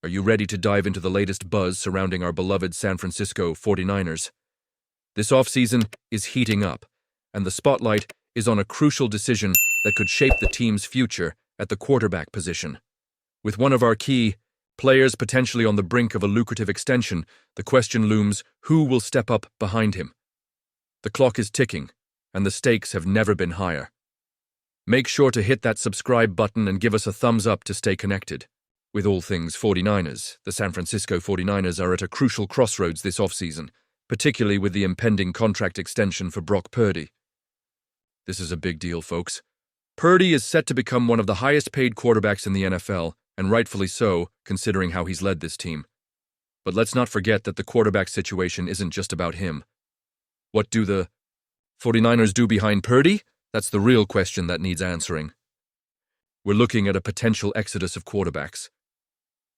Are you ready to dive into the latest buzz surrounding our beloved San Francisco 49ers? This offseason is heating up, and the spotlight is on a crucial decision that could shape the team's future at the quarterback position. With one of our key players potentially on the brink of a lucrative extension, the question looms, who will step up behind him? The clock is ticking, and the stakes have never been higher. Make sure to hit that subscribe button and give us a thumbs up to stay connected. With all things 49ers, the San Francisco 49ers are at a crucial crossroads this offseason, particularly with the impending contract extension for Brock Purdy. This is a big deal, folks. Purdy is set to become one of the highest-paid quarterbacks in the NFL, and rightfully so, considering how he's led this team. But let's not forget that the quarterback situation isn't just about him. What do the 49ers do behind Purdy? That's the real question that needs answering. We're looking at a potential exodus of quarterbacks.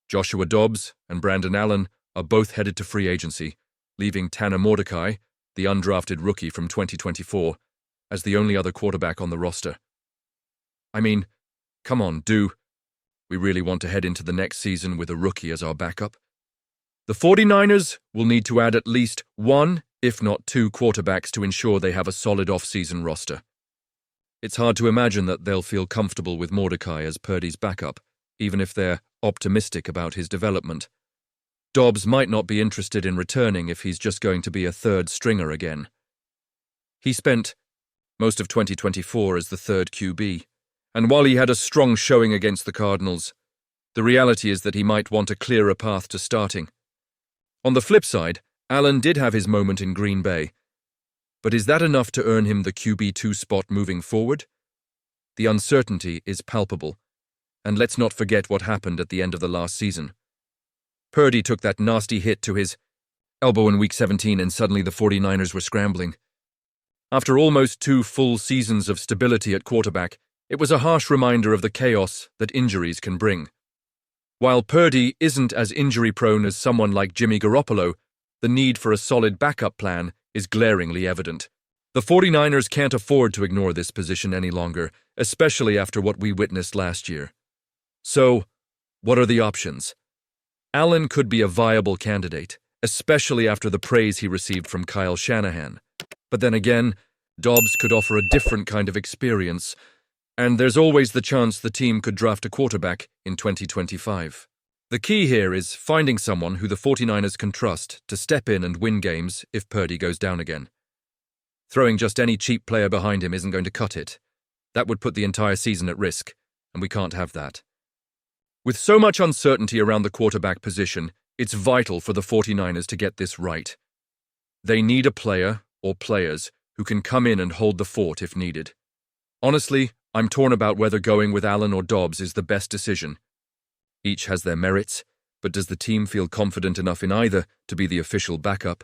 Joshua Dobbs and Brandon Allen are both headed to free agency, leaving Tanner Mordecai, the undrafted rookie from 2024, as the only other quarterback on the roster. I mean, come on, do we really want to head into the next season with a rookie as our backup? The 49ers will need to add at least one, if not two, quarterbacks to ensure they have a solid off-season roster. It's hard to imagine that they'll feel comfortable with Mordecai as Purdy's backup, even if they're optimistic about his development. Dobbs might not be interested in returning if he's just going to be a third stringer again. He spent most of 2024 as the third QB, and while he had a strong showing against the Cardinals, the reality is that he might want a clearer path to starting. On the flip side, Allen did have his moment in Green Bay, but is that enough to earn him the QB2 spot moving forward? The uncertainty is palpable, and let's not forget what happened at the end of the last season. Purdy took that nasty hit to his elbow in Week 17, and suddenly the 49ers were scrambling. After almost 2 full seasons of stability at quarterback, it was a harsh reminder of the chaos that injuries can bring. While Purdy isn't as injury-prone as someone like Jimmy Garoppolo, the need for a solid backup plan is glaringly evident. The 49ers can't afford to ignore this position any longer, especially after what we witnessed last year. So, what are the options? Allen could be a viable candidate, especially after the praise he received from Kyle Shanahan. But then again, Dobbs could offer a different kind of experience, and there's always the chance the team could draft a quarterback in 2025. The key here is finding someone who the 49ers can trust to step in and win games if Purdy goes down again. Throwing just any cheap player behind him isn't going to cut it. That would put the entire season at risk, and we can't have that. With so much uncertainty around the quarterback position, it's vital for the 49ers to get this right. They need a player, or players, who can come in and hold the fort if needed. Honestly, I'm torn about whether going with Allen or Dobbs is the best decision. Each has their merits, but does the team feel confident enough in either to be the official backup?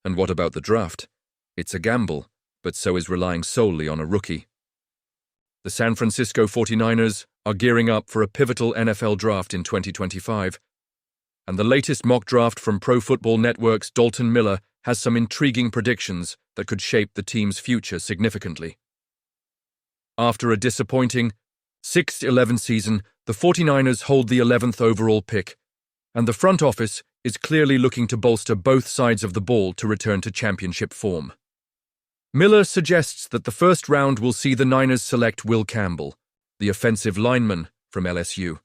And what about the draft? It's a gamble, but so is relying solely on a rookie. The San Francisco 49ers are gearing up for a pivotal NFL draft in 2025, and the latest mock draft from Pro Football Network's Dalton Miller has some intriguing predictions that could shape the team's future significantly. After a disappointing 6-11 season, the 49ers hold the 11th overall pick, and the front office is clearly looking to bolster both sides of the ball to return to championship form. Miller suggests that the first round will see the Niners select Will Campbell, the offensive lineman from LSU.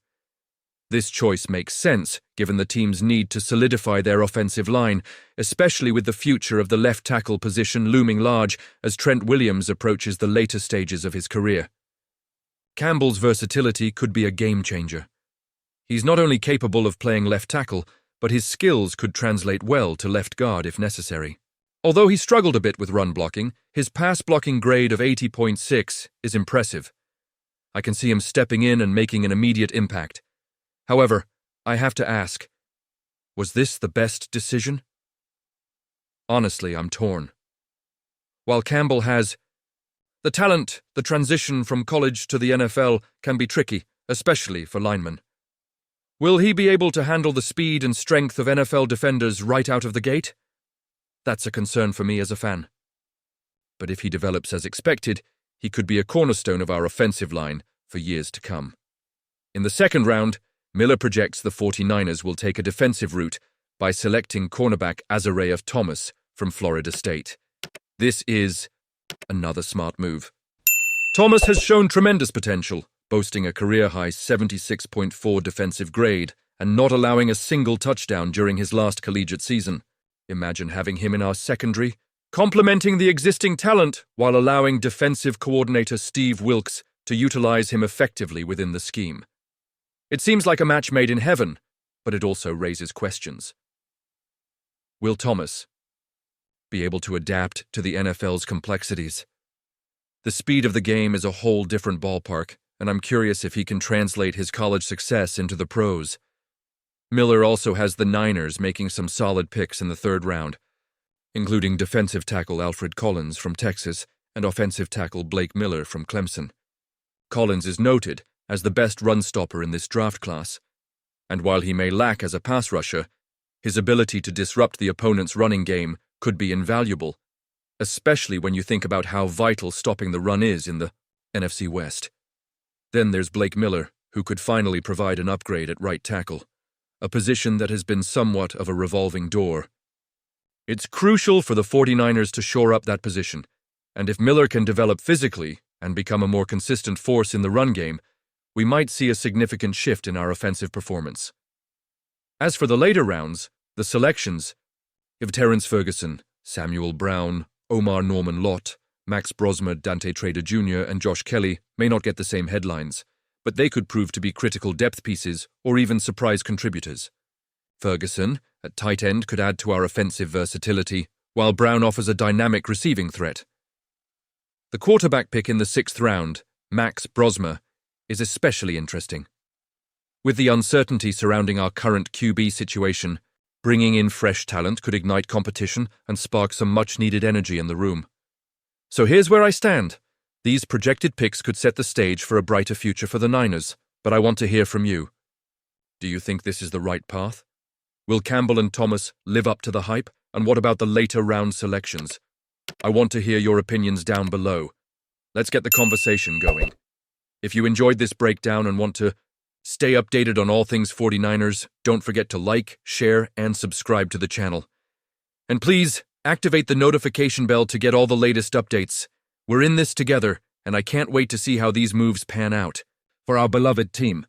This choice makes sense, given the team's need to solidify their offensive line, especially with the future of the left tackle position looming large as Trent Williams approaches the later stages of his career. Campbell's versatility could be a game-changer. He's not only capable of playing left tackle, but his skills could translate well to left guard if necessary. Although he struggled a bit with run blocking, his pass-blocking grade of 80.6 is impressive. I can see him stepping in and making an immediate impact. However, I have to ask, was this the best decision? Honestly, I'm torn. While Campbell has the talent, the transition from college to the NFL can be tricky, especially for linemen. Will he be able to handle the speed and strength of NFL defenders right out of the gate? That's a concern for me as a fan. But if he develops as expected, he could be a cornerstone of our offensive line for years to come. In the second round, Miller projects the 49ers will take a defensive route by selecting cornerback Azariah Thomas from Florida State. This is another smart move. Thomas has shown tremendous potential, boasting a career-high 76.4 defensive grade and not allowing a single touchdown during his last collegiate season. Imagine having him in our secondary, complementing the existing talent while allowing defensive coordinator Steve Wilks to utilize him effectively within the scheme. It seems like a match made in heaven, but it also raises questions. Will Thomas be able to adapt to the NFL's complexities? The speed of the game is a whole different ballpark, and I'm curious if he can translate his college success into the pros. Miller also has the Niners making some solid picks in the third round, including defensive tackle Alfred Collins from Texas and offensive tackle Blake Miller from Clemson. Collins is noted as the best run stopper in this draft class, and while he may lack as a pass rusher, his ability to disrupt the opponent's running game could be invaluable, especially when you think about how vital stopping the run is in the NFC West. Then there's Blake Miller, who could finally provide an upgrade at right tackle, a position that has been somewhat of a revolving door. It's crucial for the 49ers to shore up that position, and if Miller can develop physically and become a more consistent force in the run game, we might see a significant shift in our offensive performance. As for the later rounds, the selections of Terrence Ferguson, Samuel Brown, Omar Norman Lott, Max Brosma, Dante Trader Jr., and Josh Kelly may not get the same headlines, but they could prove to be critical depth pieces or even surprise contributors. Ferguson, at tight end, could add to our offensive versatility, while Brown offers a dynamic receiving threat. The quarterback pick in the 6th round, Max Brosma, is especially interesting. With the uncertainty surrounding our current QB situation, bringing in fresh talent could ignite competition and spark some much-needed energy in the room. So here's where I stand. These projected picks could set the stage for a brighter future for the Niners, but I want to hear from you. Do you think this is the right path? Will Campbell and Thomas live up to the hype? And what about the later round selections? I want to hear your opinions down below. Let's get the conversation going. If you enjoyed this breakdown and want to stay updated on all things 49ers, don't forget to like, share, and subscribe to the channel. And please, activate the notification bell to get all the latest updates. We're in this together, and I can't wait to see how these moves pan out for our beloved team.